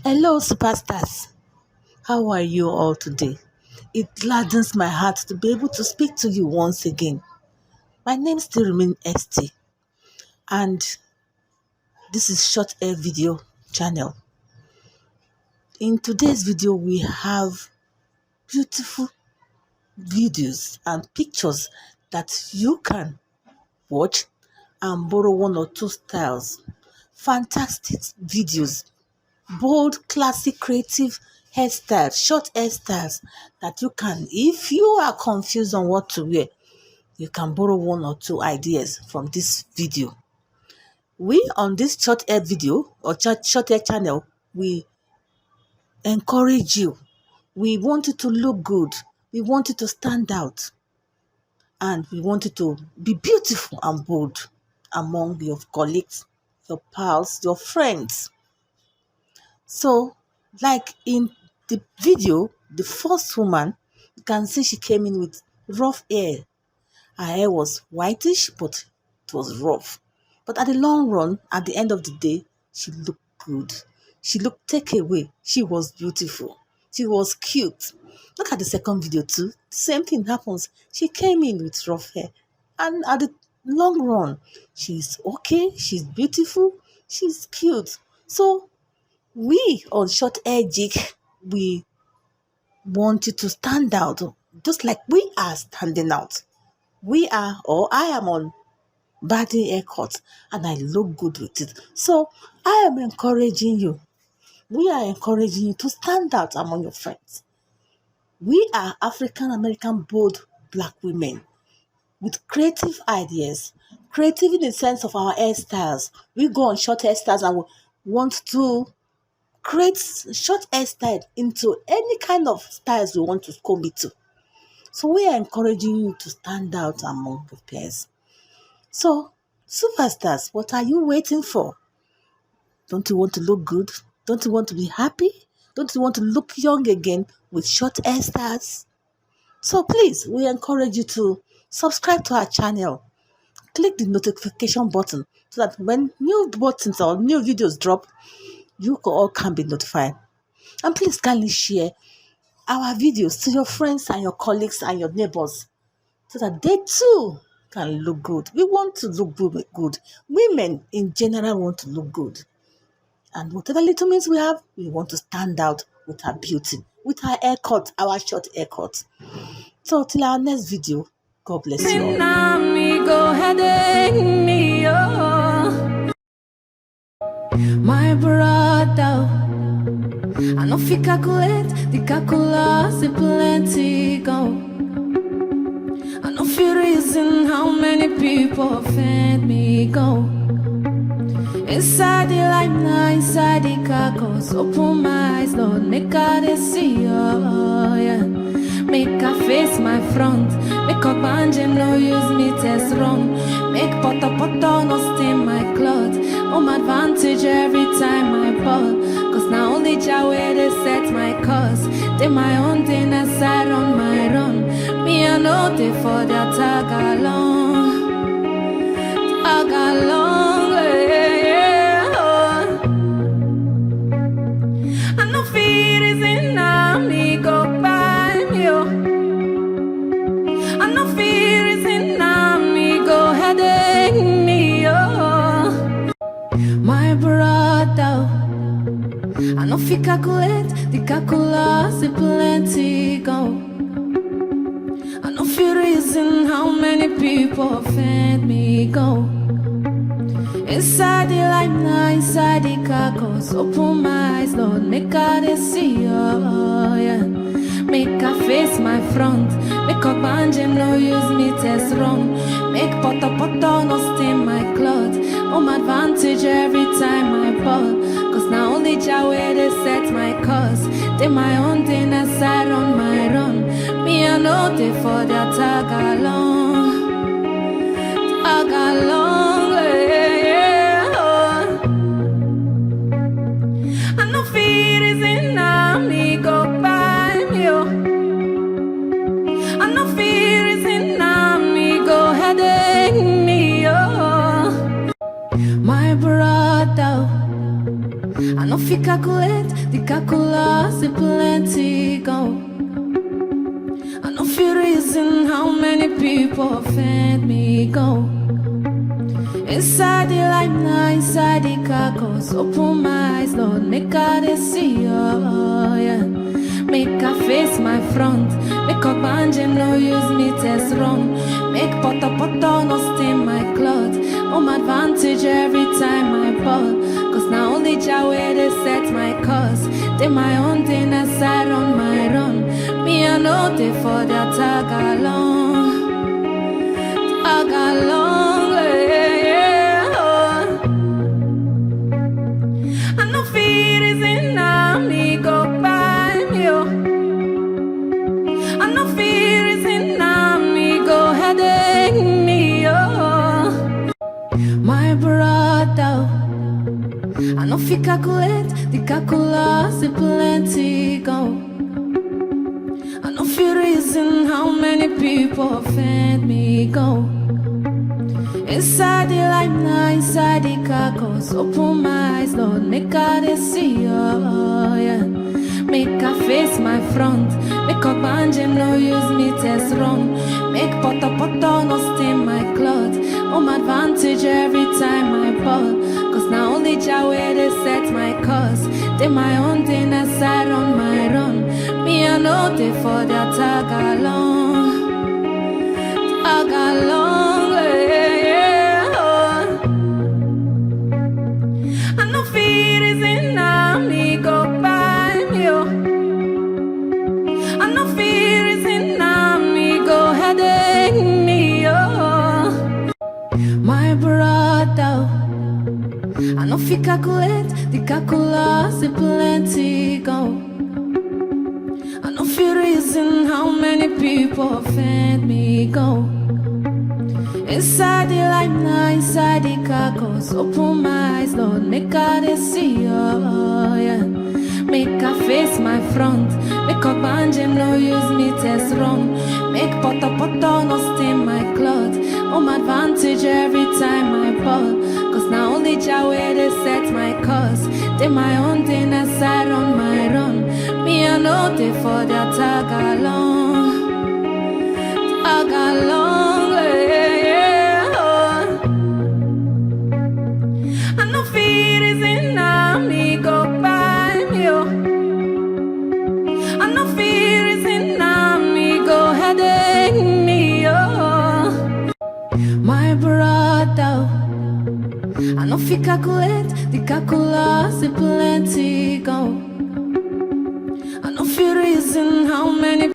Hello, superstars. How are you all today? It gladdens my heart to be able to speak to you once again. My name still remains ST, and this is Short Air Video channel. In today's video, we have beautiful videos and pictures that you can watch and borrow one or two styles. Fantastic videos, bold, classic, creative hairstyles, short hairstyles that you can, if you are confused on what to wear, you can borrow one or two ideas from this video. We on this short hair video or short hair channel, we encourage you. We want you to look good. We want you to stand out. And we want you to be beautiful and bold among your colleagues, your pals, your friends. So, like in the video, the first woman, you can see she came in with rough hair. Her hair was whitish, but it was rough. But at the long run, at the end of the day, she looked good. She looked take away. She was beautiful. She was cute. Look at the second video too. The same thing happens. She came in with rough hair. And at the long run, she's okay. She's beautiful. She's cute. So we on Short Hair Jeek, we want you to stand out just like we are standing out. We are, or I am on body haircut and I look good with it. So I am encouraging you. We are encouraging you to stand out among your friends. We are African American bold black women with creative ideas. Creative in the sense of our hairstyles. We go on short hairstyles and we want to create short hairstyle into any kind of styles we want to comb it to. So we are encouraging you to stand out among your peers. So, superstars, what are you waiting for? Don't you want to look good? Don't you want to be happy? Don't you want to look young again with short hairstyles? So please, we encourage you to subscribe to our channel. Click the notification button so that when new buttons or new videos drop, you all can be notified. And please kindly share our videos to your friends and your colleagues and your neighbors so that they too can look good. We want to look good. Women in general want to look good. And whatever little means we have, we want to stand out with our beauty, with our haircut, our short haircut. So till our next video, God bless you all. My brother, I know fi calculate, the calculus is plenty go. I know fi reason how many people offend me go. Inside the line, inside the carcass, open my eyes, Lord, make I see, oh yeah. Make I face my front, make a banjim no use me test wrong. Make poto no stain my clothes. On my advantage every time I ball. Cause now only Jah where they set my cause. They my own thing aside on my run. Me I know they for their tag along. Yeah. I know fear is in me go by me. I know fear is in me go headache me. My brother, I know fi calculate, the calculus is plenty go. I know fi reason how many people offend me go. Inside the line, inside the carcass, open my eyes, Lord, make I see, oh yeah. Make I face my front, make a banjim no use me test wrong. Make poto no stain my clothes. On my advantage every time I ball. Cause now only Jah where they set my cause. They my own thing aside on my run. Me I know they for their tag along. Yeah. I know fear is in me go by me. I know fear is in me go headache me. My brother, I know fi fit calculate the calculus, it plenty go. I no fit reason how many people offend me go. Inside the line, inside the carcass, open my eyes, Lord, make I see, oh yeah. Make I face my front, make a banje no use me test wrong. Make poto no stain my clothes. On my advantage every time I ball. Cause now only Jah where they set my cause. They my own thing aside on my run. Me I know they for their tag along. Tag along, yeah. I know fear is in me go by me, oh. I know fear is in me go headache me, oh. My brother, I know fit calculate the calculus, it plenty go. I know fit reason how many people offend me go. Inside the line, inside the carcass, open my eyes, Lord, make I see, oh yeah. Make I face my front, make a banje no use me test wrong. Make poto no stain my clothes. On my advantage every time I ball. Cause now only Jah where they set my cause. They my own thing aside on my run. Me I know they for their tag along. Tag along, yeah. I know fear is in me go by me, oh. I know fear is in me go headache me, oh. My brother, I know fit calculate the calculus, it plenty go. I know fit reason how many people offend me go. Inside the line, inside the carcass, open my eyes, Lord, make I see, oh yeah. Make I face my front, make a banje no use me test wrong. Make poto no stain my clothes. On my advantage every time I ball. Cause now only Jah where they set my cause. They my own thing aside on my run. Me I know they for their tag along. Tag along, yeah. I know fear is in me go by me, oh. I know fear is in me go headache me, oh. My brother, I know fit calculate the calculus, it plenty go. I know fit reason how many